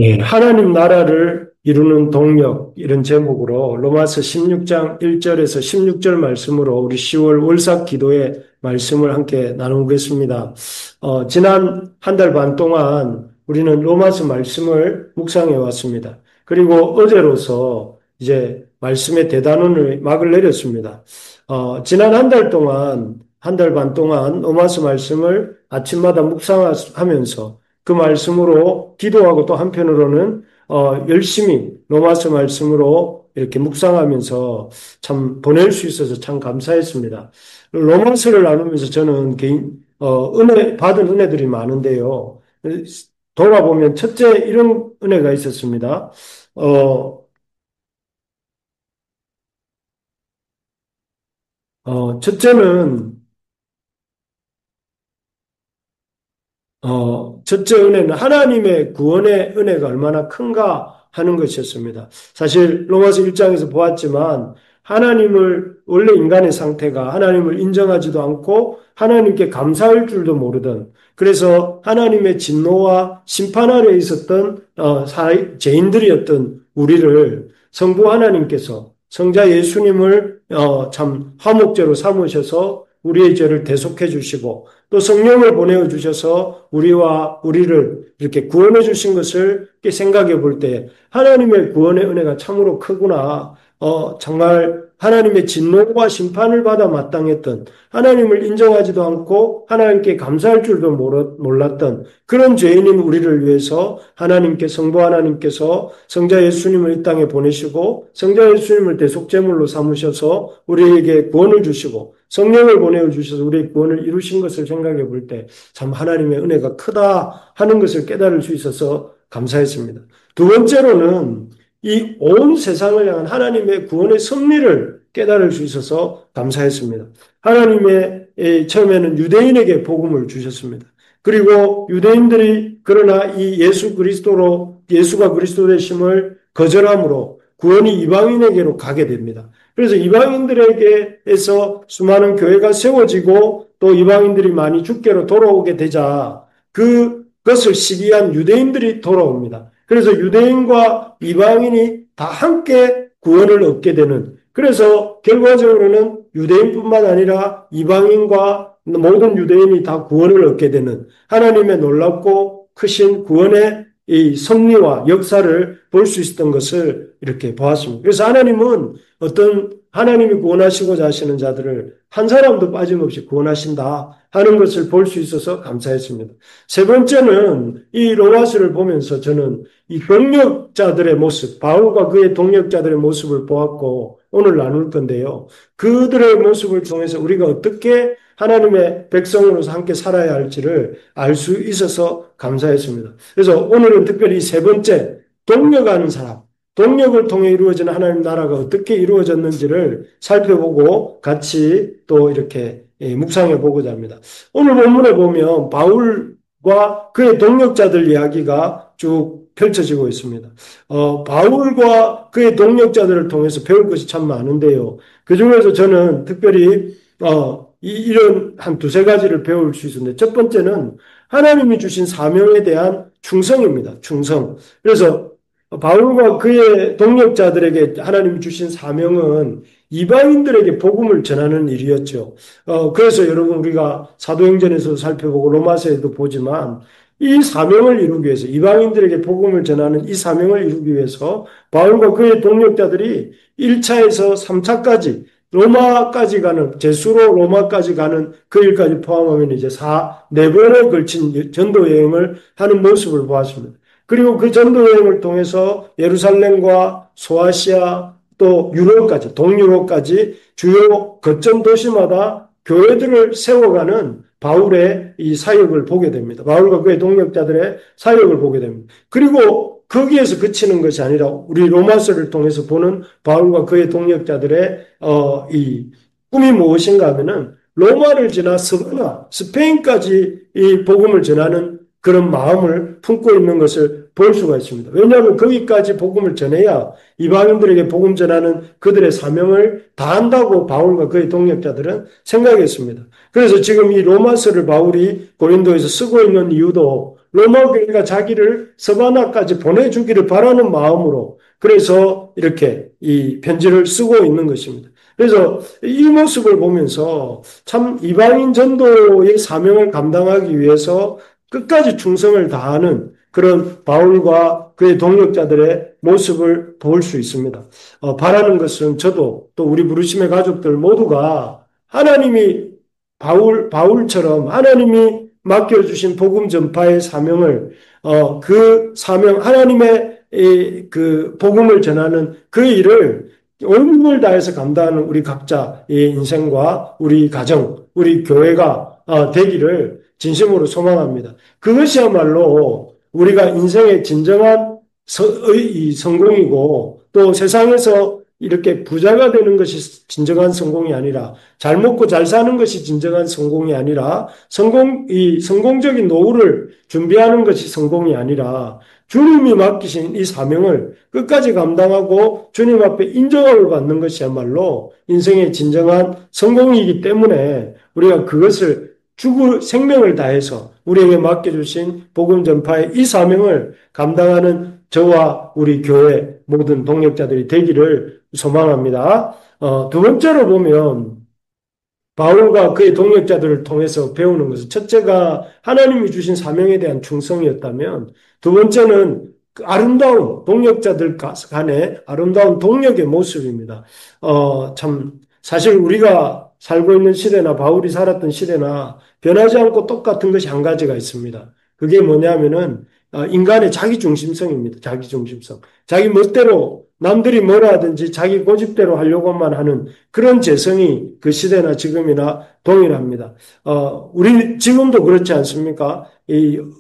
예, 하나님 나라를 이루는 동력 이런 제목으로 로마서 16장 1절에서 16절 말씀으로 우리 10월 월삭 기도의 말씀을 함께 나누겠습니다. 지난 한 달 반 동안 우리는 로마서 말씀을 묵상해 왔습니다. 그리고 어제로서 이제 말씀의 대단원을 막을 내렸습니다. 지난 한 달 동안, 한 달 반 동안 로마서 말씀을 아침마다 묵상하면서 그 말씀으로 기도하고 또 한편으로는 열심히 로마서 말씀으로 이렇게 묵상하면서 참 보낼 수 있어서 참 감사했습니다. 로마서를 나누면서 저는 은혜, 받은 은혜들이 많은데요. 돌아보면 첫째 이런 은혜가 있었습니다. 어, 첫째는 첫째 은혜는 하나님의 구원의 은혜가 얼마나 큰가 하는 것이었습니다. 사실 로마서 1장에서 보았지만 하나님을 원래 인간의 상태가 하나님을 인정하지도 않고 하나님께 감사할 줄도 모르던 그래서 하나님의 진노와 심판 아래 있었던 죄인들이었던 우리를 성부 하나님께서 성자 예수님을 참 화목제로 삼으셔서 우리의 죄를 대속해 주시고 또 성령을 보내어 주셔서 우리를 이렇게 구원해 주신 것을 생각해 볼 때 하나님의 구원의 은혜가 참으로 크구나. 정말 하나님의 진노와 심판을 받아 마땅했던 하나님을 인정하지도 않고 하나님께 감사할 줄도 몰랐던 그런 죄인인 우리를 위해서 성부 하나님께서 성자 예수님을 이 땅에 보내시고 성자 예수님을 대속제물로 삼으셔서 우리에게 구원을 주시고 성령을 보내어 주셔서 우리의 구원을 이루신 것을 생각해 볼 때 참 하나님의 은혜가 크다 하는 것을 깨달을 수 있어서 감사했습니다. 두 번째로는 이 온 세상을 향한 하나님의 구원의 섭리를 깨달을 수 있어서 감사했습니다. 처음에는 유대인에게 복음을 주셨습니다. 그리고 유대인들이 그러나 이 예수가 그리스도 되심을 거절함으로 구원이 이방인에게로 가게 됩니다. 그래서 이방인들에게서 수많은 교회가 세워지고 또 이방인들이 많이 주께로 돌아오게 되자 그것을 시기한 유대인들이 돌아옵니다. 그래서 유대인과 이방인이 다 함께 구원을 얻게 되는 그래서 결과적으로는 유대인뿐만 아니라 이방인과 모든 유대인이 다 구원을 얻게 되는 하나님의 놀랍고 크신 구원의 이 섭리와 역사를 볼 수 있었던 것을 이렇게 보았습니다. 그래서 하나님이 구원하시고자 하시는 자들을 한 사람도 빠짐없이 구원하신다 하는 것을 볼 수 있어서 감사했습니다. 세 번째는 이 로마서를 보면서 저는 이 동력자들의 모습, 바울과 그의 동력자들의 모습을 보았고 오늘 나눌 건데요. 그들의 모습을 통해서 우리가 어떻게 하나님의 백성으로서 함께 살아야 할지를 알 수 있어서 감사했습니다. 그래서 오늘은 특별히 세 번째, 동력하는 사람, 동력을 통해 이루어지는 하나님 나라가 어떻게 이루어졌는지를 살펴보고 같이 또 이렇게 묵상해 보고자 합니다. 오늘 본문에 보면 바울과 그의 동력자들 이야기가 쭉 펼쳐지고 있습니다. 바울과 그의 동력자들을 통해서 배울 것이 참 많은데요. 그 중에서 저는 특별히 이런 한 두세 가지를 배울 수 있었는데 첫 번째는 하나님이 주신 사명에 대한 충성입니다. 충성. 그래서 바울과 그의 동력자들에게 하나님이 주신 사명은 이방인들에게 복음을 전하는 일이었죠. 그래서 여러분 우리가 사도행전에서 살펴보고 로마서에도 보지만 이 사명을 이루기 위해서 이방인들에게 복음을 전하는 이 사명을 이루기 위해서 바울과 그의 동력자들이 1차에서 3차까지 로마까지 가는 제수로 로마까지 가는 그 일까지 포함하면 이제 네 번에 걸친 전도 여행을 하는 모습을 보았습니다. 그리고 그 전도 여행을 통해서 예루살렘과 소아시아 또 유럽까지 동유럽까지 주요 거점 도시마다 교회들을 세워가는 바울의 이 사역을 보게 됩니다. 바울과 그의 동력자들의 사역을 보게 됩니다. 그리고 거기에서 그치는 것이 아니라 우리 로마서를 통해서 보는 바울과 그의 동력자들의 이 꿈이 무엇인가 하면은 로마를 지나 서바나 스페인까지 이 복음을 전하는 그런 마음을 품고 있는 것을 볼 수가 있습니다. 왜냐하면 거기까지 복음을 전해야 이방인들에게 복음 전하는 그들의 사명을 다한다고 바울과 그의 동력자들은 생각했습니다. 그래서 지금 이 로마서를 바울이 고린도에서 쓰고 있는 이유도 로마 교회가 자기를 서바나까지 보내주기를 바라는 마음으로 그래서 이렇게 이 편지를 쓰고 있는 것입니다. 그래서 이 모습을 보면서 참 이방인 전도의 사명을 감당하기 위해서 끝까지 충성을 다하는 그런 바울과 그의 동역자들의 모습을 볼 수 있습니다. 바라는 것은 저도 또 우리 부르심의 가족들 모두가 하나님이 바울처럼 하나님이 맡겨주신 복음 전파의 사명을, 그 사명, 하나님의 그 복음을 전하는 그 일을 온 힘을 다해서 감당하는 우리 각자의 인생과 우리 가정, 우리 교회가 되기를 진심으로 소망합니다. 그것이야말로 우리가 인생의 진정한 성공이고 또 세상에서 이렇게 부자가 되는 것이 진정한 성공이 아니라 잘 먹고 잘 사는 것이 진정한 성공이 아니라 이 성공적인 노후를 준비하는 것이 성공이 아니라 주님이 맡기신 이 사명을 끝까지 감당하고 주님 앞에 인정함을 받는 것이야말로 인생의 진정한 성공이기 때문에 우리가 그것을 죽을 생명을 다해서 우리에게 맡겨주신 복음 전파의 이 사명을 감당하는 저와 우리 교회 모든 동역자들이 되기를 소망합니다. 두 번째로 보면 바울과 그의 동역자들을 통해서 배우는 것은 첫째가 하나님이 주신 사명에 대한 충성이었다면 두 번째는 그 아름다운 동역자들 간의 아름다운 동역의 모습입니다. 참 사실 우리가 살고 있는 시대나 바울이 살았던 시대나 변하지 않고 똑같은 것이 한 가지가 있습니다. 그게 뭐냐면은 인간의 자기중심성입니다. 자기중심성. 자기 멋대로 남들이 뭐라 하든지 자기 고집대로 하려고만 하는 그런 재성이 그 시대나 지금이나 동일합니다. 우리 지금도 그렇지 않습니까?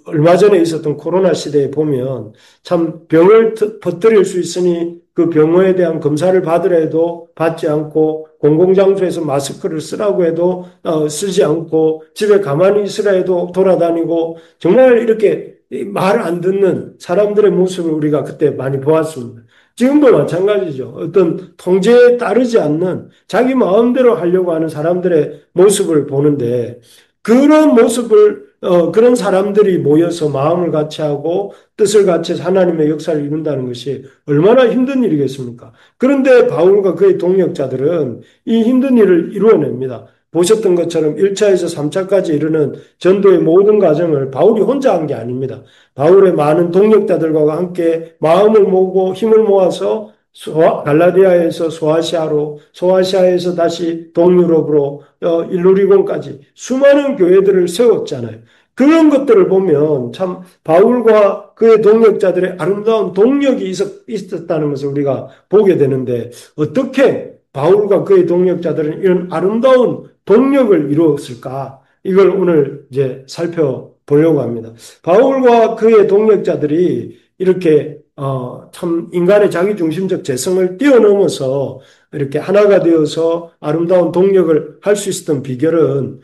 얼마 전에 있었던 코로나 시대에 보면 참 병을 퍼뜨릴 수 있으니 그 병호에 대한 검사를 받으라 해도 받지 않고 공공장소에서 마스크를 쓰라고 해도 쓰지 않고 집에 가만히 있으라 해도 돌아다니고 정말 이렇게 말 안 듣는 사람들의 모습을 우리가 그때 많이 보았습니다. 지금도 마찬가지죠. 어떤 통제에 따르지 않는 자기 마음대로 하려고 하는 사람들의 모습을 보는데 그런 모습을 그런 사람들이 모여서 마음을 같이 하고 뜻을 같이 해서 하나님의 역사를 이룬다는 것이 얼마나 힘든 일이겠습니까? 그런데 바울과 그의 동역자들은 이 힘든 일을 이루어냅니다. 보셨던 것처럼 1차에서 3차까지 이르는 전도의 모든 과정을 바울이 혼자 한 게 아닙니다. 바울의 많은 동역자들과 함께 마음을 모으고 힘을 모아서 갈라디아에서 소아시아로, 소아시아에서 다시 동유럽으로, 일루리곤까지 수많은 교회들을 세웠잖아요. 그런 것들을 보면 참 바울과 그의 동역자들의 아름다운 동력이 있었다는 것을 우리가 보게 되는데 어떻게 바울과 그의 동역자들은 이런 아름다운 동력을 이루었을까? 이걸 오늘 이제 살펴보려고 합니다. 바울과 그의 동역자들이 이렇게 참 인간의 자기중심적 재성을 뛰어넘어서 이렇게 하나가 되어서 아름다운 동력을 할 수 있었던 비결은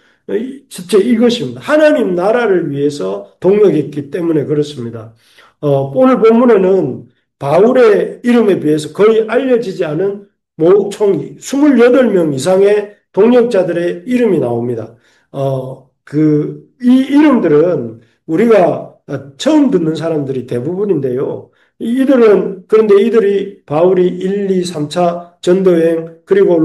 첫째 이것입니다. 하나님 나라를 위해서 동력했기 때문에 그렇습니다. 오늘 본문에는 바울의 이름에 비해서 거의 알려지지 않은 총 28명 이상의 동역자들의 이름이 나옵니다. 이 이름들은 우리가 처음 듣는 사람들이 대부분인데요. 그런데 이들이 바울이 1, 2, 3차 전도여행, 그리고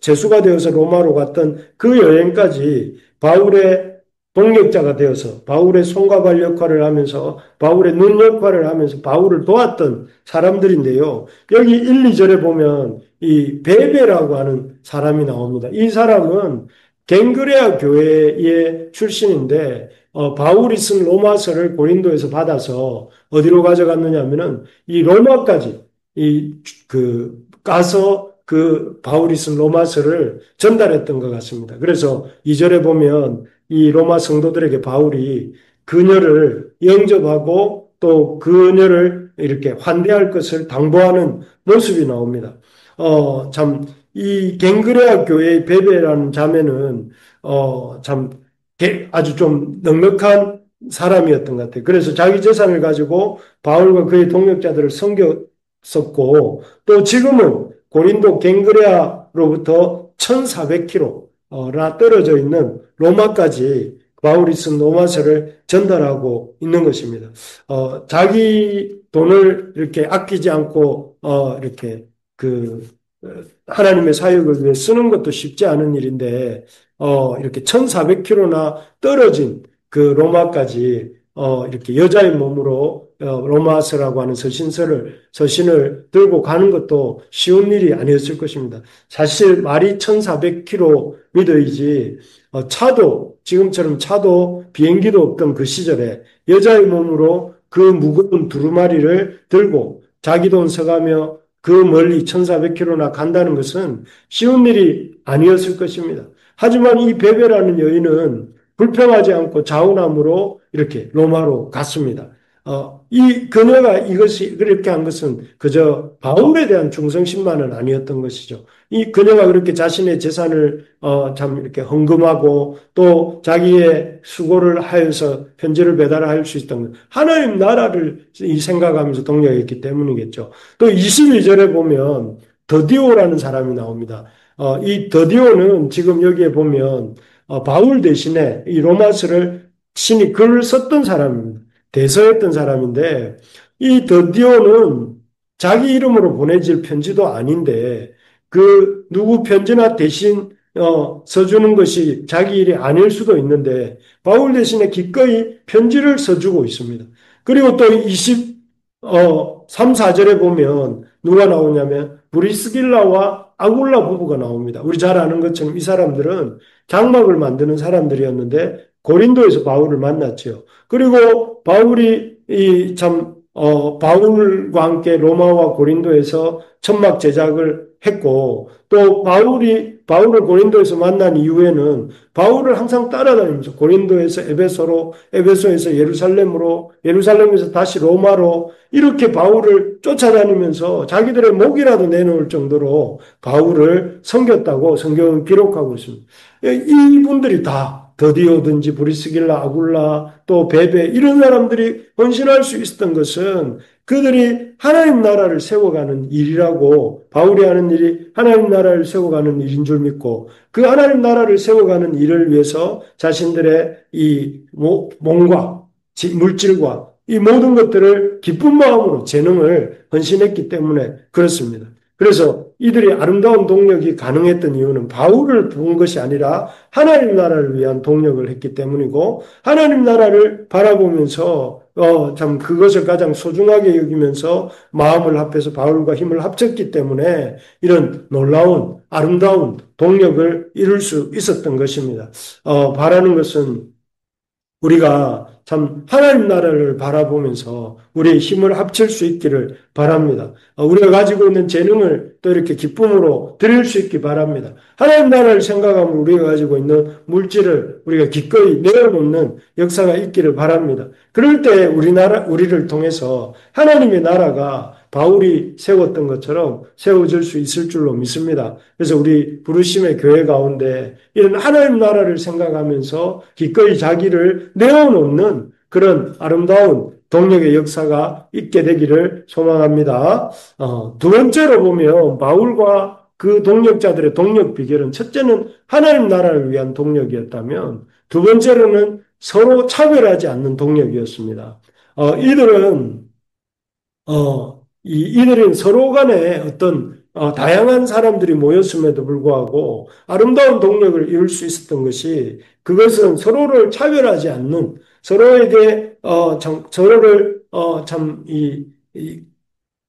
재수가 되어서 로마로 갔던 그 여행까지 바울의 동역자가 되어서 바울의 손과 발 역할을 하면서 바울의 눈 역할을 하면서 바울을 도왔던 사람들인데요. 여기 1, 2절에 보면 이 베베라고 하는 사람이 나옵니다. 이 사람은 갱그레아 교회의 출신인데 바울이 쓴 로마서를 고린도에서 받아서 어디로 가져갔느냐 하면은 이 로마까지 가서 그 바울이 쓴 로마서를 전달했던 것 같습니다. 그래서 2절에 보면 이 로마 성도들에게 바울이 그녀를 영접하고 또 그녀를 이렇게 환대할 것을 당부하는 모습이 나옵니다. 참, 이 갱그레아 교회의 베베라는 자매는, 참, 아주 좀 넉넉한 사람이었던 것 같아요. 그래서 자기 재산을 가지고 바울과 그의 동역자들을 섬겼었고, 또 지금은 고린도 갱그레아로부터 1400km나 떨어져 있는 로마까지 바울이 쓴 로마서를 전달하고 있는 것입니다. 자기 돈을 이렇게 아끼지 않고, 이렇게 그, 어, 하나님의 사역을 위해 쓰는 것도 쉽지 않은 일인데, 이렇게 1400km나 떨어진 그 로마까지, 이렇게 여자의 몸으로, 로마서라고 하는 서신을 들고 가는 것도 쉬운 일이 아니었을 것입니다. 사실 말이 1400km이지, 지금처럼 차도 비행기도 없던 그 시절에 여자의 몸으로 그 무거운 두루마리를 들고 자기 돈 써가며 그 멀리 1400km나 간다는 것은 쉬운 일이 아니었을 것입니다. 하지만 이 베베라는 여인은 불평하지 않고 자운함으로 이렇게 로마로 갔습니다. 이 그녀가 이것이 그렇게 한 것은 그저 바울에 대한 충성심만은 아니었던 것이죠. 이 그녀가 그렇게 자신의 재산을 참 이렇게 헌금하고 또 자기의 수고를 하여서 편지를 배달할 수 있던 것. 하나님 나라를 이 생각하면서 동력했기 때문이겠죠. 또 22절에 보면 더디오라는 사람이 나옵니다. 이 더디오는 지금 여기에 보면 바울 대신에 이 로마서를 친히 글을 썼던 사람입니다. 대서했던 사람인데 이 더디오는 자기 이름으로 보내질 편지도 아닌데 그 누구 편지나 대신 써주는 것이 자기 일이 아닐 수도 있는데 바울 대신에 기꺼이 편지를 써주고 있습니다. 그리고 또 3, 4절에 보면 누가 나오냐면 브리스길라와 아굴라 부부가 나옵니다. 우리 잘 아는 것처럼 이 사람들은 장막을 만드는 사람들이었는데 고린도에서 바울을 만났죠. 그리고 바울이 바울과 함께 로마와 고린도에서 천막 제작을 했고, 또 바울을 고린도에서 만난 이후에는 바울을 항상 따라다니면서 고린도에서 에베소로, 에베소에서 예루살렘으로, 예루살렘에서 다시 로마로 이렇게 바울을 쫓아다니면서 자기들의 목이라도 내놓을 정도로 바울을 섬겼다고 성경은 기록하고 있습니다. 이분들이 다 더디오든지 브리스길라, 아굴라, 또 베베 이런 사람들이 헌신할 수 있었던 것은 그들이 하나님 나라를 세워가는 일이라고 바울이 하는 일이 하나님 나라를 세워가는 일인 줄 믿고 그 하나님 나라를 세워가는 일을 위해서 자신들의 이 몸과 물질과 이 모든 것들을 기쁜 마음으로 재능을 헌신했기 때문에 그렇습니다. 그래서 이들이 아름다운 동력이 가능했던 이유는 바울을 부은 것이 아니라 하나님 나라를 위한 동력을 했기 때문이고 하나님 나라를 바라보면서 참 그것을 가장 소중하게 여기면서 마음을 합해서 바울과 힘을 합쳤기 때문에 이런 놀라운 아름다운 동력을 이룰 수 있었던 것입니다. 바라는 것은 우리가 참 하나님 나라를 바라보면서 우리의 힘을 합칠 수 있기를 바랍니다. 우리가 가지고 있는 재능을 또 이렇게 기쁨으로 드릴 수 있기 바랍니다. 하나님 나라를 생각하면 우리가 가지고 있는 물질을 우리가 기꺼이 내어놓는 역사가 있기를 바랍니다. 그럴 때 우리를 통해서 하나님의 나라가 바울이 세웠던 것처럼 세워질 수 있을 줄로 믿습니다. 그래서 우리 부르심의 교회 가운데 이런 하나님 나라를 생각하면서 기꺼이 자기를 내어놓는 그런 아름다운 동력의 역사가 있게 되기를 소망합니다. 두 번째로 보면 바울과 그 동력자들의 동력 비결은 첫째는 하나님 나라를 위한 동력이었다면 두 번째로는 서로 차별하지 않는 동력이었습니다. 이들은 서로 간에 어떤 다양한 사람들이 모였음에도 불구하고 아름다운 동력을 이룰 수 있었던 것이 그것은 서로를 차별하지 않는 서로에게 서로를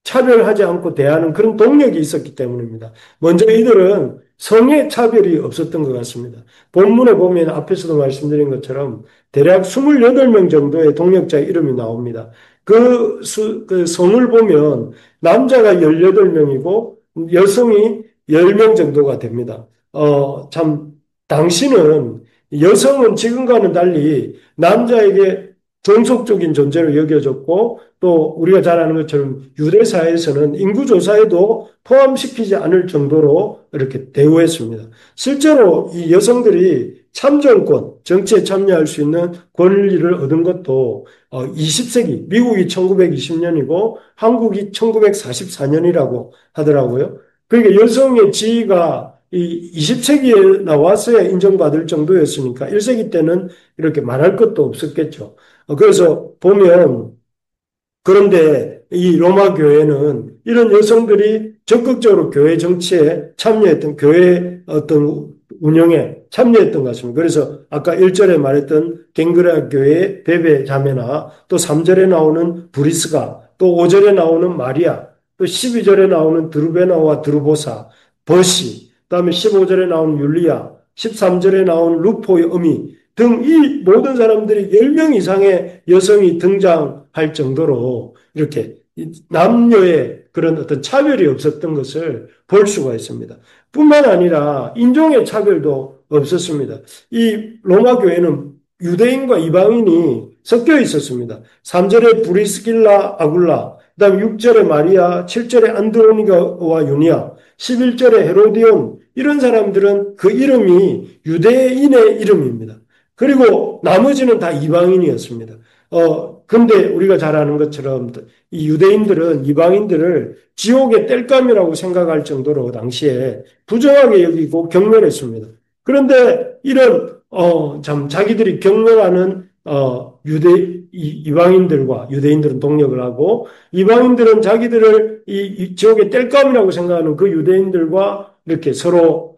차별하지 않고 대하는 그런 동력이 있었기 때문입니다. 먼저 이들은 성의 차별이 없었던 것 같습니다. 본문에 보면 앞에서도 말씀드린 것처럼 대략 28명 정도의 동력자의 이름이 나옵니다. 그 성을 보면 남자가 18명이고 여성이 10명 정도가 됩니다. 당시는 여성은 지금과는 달리 남자에게 종속적인 존재로 여겨졌고 또 우리가 잘 아는 것처럼 유대사회에서는 인구조사에도 포함시키지 않을 정도로 이렇게 대우했습니다. 실제로 이 여성들이 참정권, 정치에 참여할 수 있는 권리를 얻은 것도 20세기, 미국이 1920년이고 한국이 1944년이라고 하더라고요. 그러니까 여성의 지위가 이 20세기에 나왔어야 인정받을 정도였으니까 1세기 때는 이렇게 말할 것도 없었겠죠. 그래서 보면 그런데 이 로마 교회는 이런 여성들이 적극적으로 교회 정치에 참여했던 교회 어떤 운영에 참여했던 것 같습니다. 그래서 아까 1절에 말했던 갱그라 교회의 베베 자매나 또 3절에 나오는 브리스가 또 5절에 나오는 마리아 또 12절에 나오는 드루베나와 드루보사 버시 그다음에 15절에 나오는 율리아 13절에 나오는 루포의 어미 등 이 모든 사람들이 10명 이상의 여성이 등장할 정도로 이렇게 남녀의 그런 어떤 차별이 없었던 것을 볼 수가 있습니다. 뿐만 아니라 인종의 차별도 없었습니다. 이 로마 교회는 유대인과 이방인이 섞여 있었습니다. 3절에 브리스길라 아굴라, 그다음 6절에 마리아, 7절에 안드로니가와 유니아, 11절에 헤로디온 이런 사람들은 그 이름이 유대인의 이름입니다. 그리고 나머지는 다 이방인이었습니다. 근데 우리가 잘 아는 것처럼 이 유대인들은 이방인들을 지옥의 땔감이라고 생각할 정도로 당시에 부정하게 여기고 경멸했습니다. 그런데 이런, 참 자기들이 경멸하는, 이방인들과 유대인들은 동력을 하고 이방인들은 자기들을 이 지옥의 땔감이라고 생각하는 그 유대인들과 이렇게 서로,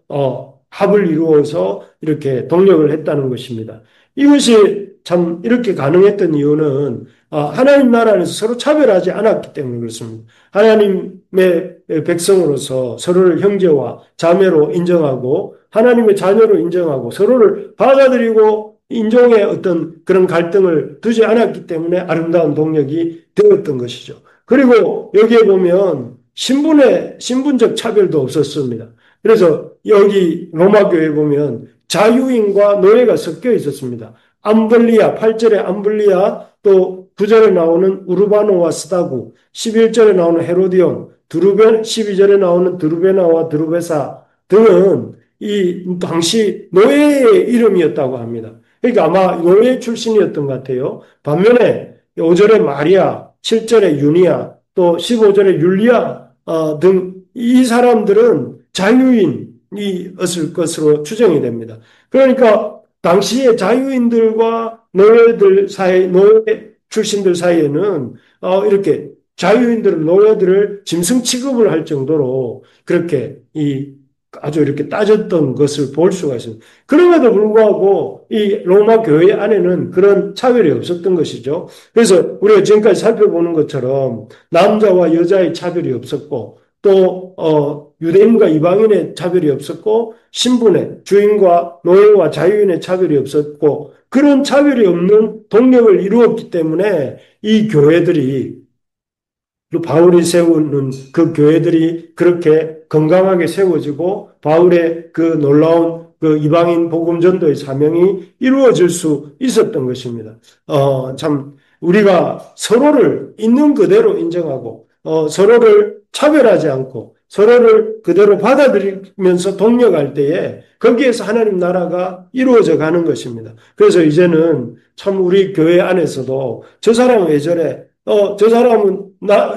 합을 이루어서 이렇게 동력을 했다는 것입니다. 이것이 참 이렇게 가능했던 이유는 하나님 나라 안에서 서로 차별하지 않았기 때문에 그렇습니다. 하나님의 백성으로서 서로를 형제와 자매로 인정하고 하나님의 자녀로 인정하고 서로를 받아들이고 인종의 어떤 그런 갈등을 두지 않았기 때문에 아름다운 동력이 되었던 것이죠. 그리고 여기에 보면 신분적 차별도 없었습니다. 그래서 여기 로마 교회에 보면 자유인과 노예가 섞여 있었습니다. 암블리아, 8절에 암블리아, 또 9절에 나오는 우르바노와 스다구, 11절에 나오는 헤로디온, 12절에 나오는 드루베나와 드루베사 등은 이 당시 노예의 이름이었다고 합니다. 그러니까 아마 노예 출신이었던 것 같아요. 반면에 5절에 마리아, 7절에 유니아, 또 15절에 율리아 등 이 사람들은 자유인이었을 것으로 추정이 됩니다. 그러니까 당시에 자유인들과 노예들 사이, 노예 출신들 사이에는 이렇게 자유인들은 노예들을 짐승 취급을 할 정도로 그렇게 아주 이렇게 따졌던 것을 볼 수가 있습니다. 그럼에도 불구하고 이 로마 교회 안에는 그런 차별이 없었던 것이죠. 그래서 우리가 지금까지 살펴보는 것처럼 남자와 여자의 차별이 없었고 또 유대인과 이방인의 차별이 없었고 신분의 주인과 노예와 자유인의 차별이 없었고 그런 차별이 없는 동력을 이루었기 때문에 이 교회들이 바울이 세우는 그 교회들이 그렇게 건강하게 세워지고 바울의 그 놀라운 그 이방인 복음 전도의 사명이 이루어질 수 있었던 것입니다. 참 우리가 서로를 있는 그대로 인정하고 서로를 차별하지 않고 서로를 그대로 받아들이면서 동력할 때에 거기에서 하나님 나라가 이루어져 가는 것입니다. 그래서 이제는 참 우리 교회 안에서도 저 사람은 왜 저래? 저 사람은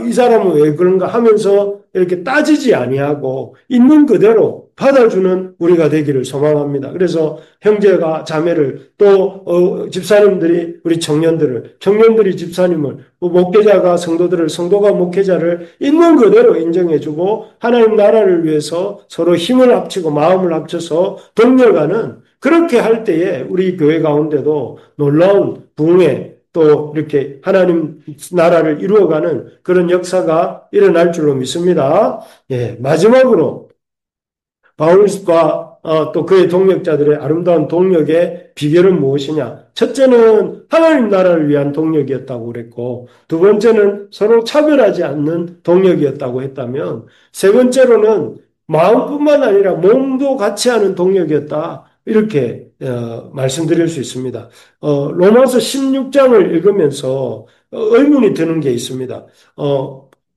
이 사람은 왜 그런가 하면서 이렇게 따지지 아니하고 있는 그대로 받아주는 우리가 되기를 소망합니다. 그래서 형제가 자매를 또 집사님들이 우리 청년들이 집사님을 목회자가 성도들을 성도가 목회자를 있는 그대로 인정해주고 하나님 나라를 위해서 서로 힘을 합치고 마음을 합쳐서 동력하는 그렇게 할 때에 우리 교회 가운데도 놀라운 부흥의 또 이렇게 하나님 나라를 이루어가는 그런 역사가 일어날 줄로 믿습니다. 예, 마지막으로 바울과 또 그의 동력자들의 아름다운 동력의 비결은 무엇이냐? 첫째는 하나님 나라를 위한 동력이었다고 그랬고 두 번째는 서로 차별하지 않는 동력이었다고 했다면 세 번째로는 마음뿐만 아니라 몸도 같이 하는 동력이었다. 이렇게 말씀드릴 수 있습니다. 로마서 16장을 읽으면서 의문이 드는 게 있습니다.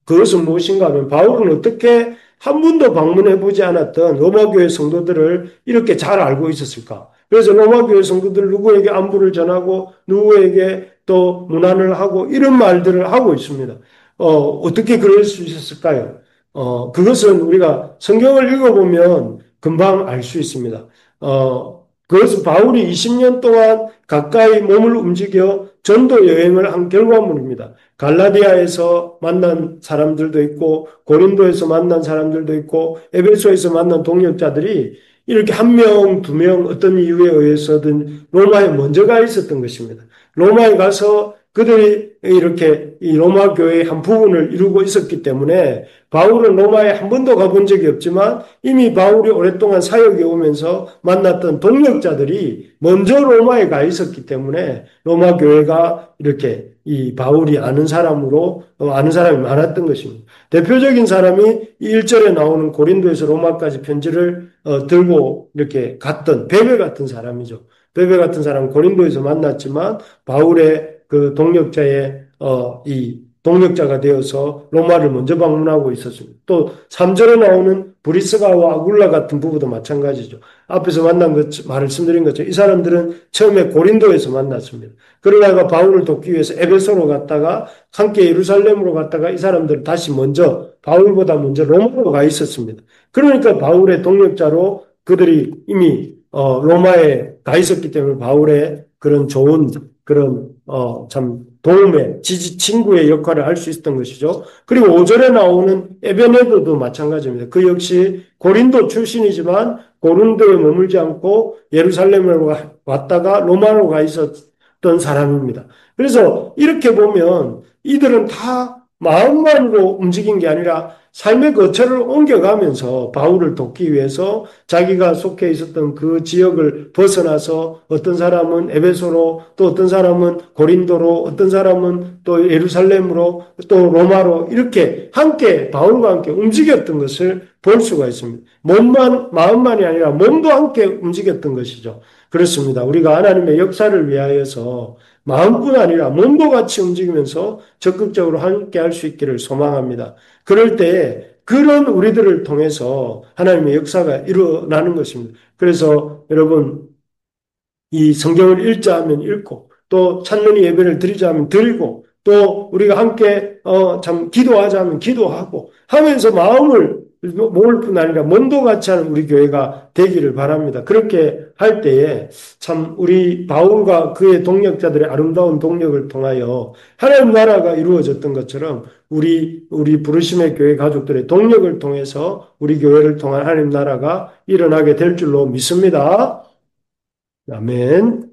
그것은 무엇인가 하면 바울은 어떻게 한 번도 방문해 보지 않았던 로마교회 성도들을 이렇게 잘 알고 있었을까? 그래서 로마교회 성도들 누구에게 안부를 전하고 누구에게 또 문안을 하고 이런 말들을 하고 있습니다. 어떻게 그럴 수 있었을까요? 그것은 우리가 성경을 읽어보면 금방 알 수 있습니다. 그것은 바울이 20년 동안 가까이 몸을 움직여 전도 여행을 한 결과물입니다. 갈라디아에서 만난 사람들도 있고 고린도에서 만난 사람들도 있고 에베소에서 만난 동역자들이 이렇게 한 명, 두 명 어떤 이유에 의해서든 로마에 먼저 가 있었던 것입니다. 로마에 가서 그들이 이렇게 이 로마 교회의 한 부분을 이루고 있었기 때문에 바울은 로마에 한 번도 가본 적이 없지만 이미 바울이 오랫동안 사역에 오면서 만났던 동역자들이 먼저 로마에 가 있었기 때문에 로마 교회가 이렇게 이 바울이 아는 사람으로 아는 사람이 많았던 것입니다. 대표적인 사람이 이 1절에 나오는 고린도에서 로마까지 편지를 들고 이렇게 갔던 베베 같은 사람이죠. 베베 같은 사람 고린도에서 만났지만 바울의 그 동역자의 이 동역자가 되어서 로마를 먼저 방문하고 있었습니다. 또 3절에 나오는 브리스가와 아굴라 같은 부부도 마찬가지죠. 앞에서 만난 것 말씀드린 것처럼 이 사람들은 처음에 고린도에서 만났습니다. 그러다가 바울을 돕기 위해서 에베소로 갔다가 함께 예루살렘으로 갔다가 이 사람들은 다시 먼저 바울보다 먼저 로마로 가 있었습니다. 그러니까 바울의 동역자로 그들이 이미 로마에 가 있었기 때문에 바울의 그런 좋은 그런 참 도움의 친구의 역할을 할 수 있었던 것이죠. 그리고 5절에 나오는 에베네도도 마찬가지입니다. 그 역시 고린도 출신이지만 고린도에 머물지 않고 예루살렘으로 왔다가 로마로 가 있었던 사람입니다. 그래서 이렇게 보면 이들은 다 마음만으로 움직인 게 아니라 삶의 거처를 옮겨가면서 바울을 돕기 위해서 자기가 속해 있었던 그 지역을 벗어나서 어떤 사람은 에베소로 또 어떤 사람은 고린도로 어떤 사람은 또 예루살렘으로 또 로마로 이렇게 함께 바울과 함께 움직였던 것을 볼 수가 있습니다. 마음만이 아니라 몸도 함께 움직였던 것이죠. 그렇습니다. 우리가 하나님의 역사를 위하여서 마음뿐 아니라 몸도 같이 움직이면서 적극적으로 함께 할 수 있기를 소망합니다. 그럴 때 그런 우리들을 통해서 하나님의 역사가 일어나는 것입니다. 그래서 여러분 이 성경을 읽자 하면 읽고 또 찬론이 예배를 드리자 하면 드리고 또 우리가 함께 참 기도하자 하면 기도하고 하면서 마음을 모을 뿐 아니라 몸도 같이 하는 우리 교회가 되기를 바랍니다. 그렇게 할 때에 참 우리 바울과 그의 동역자들의 아름다운 동력을 통하여 하나님 나라가 이루어졌던 것처럼 우리 부르심의 교회 가족들의 동력을 통해서 우리 교회를 통한 하나님 나라가 일어나게 될 줄로 믿습니다. 아멘.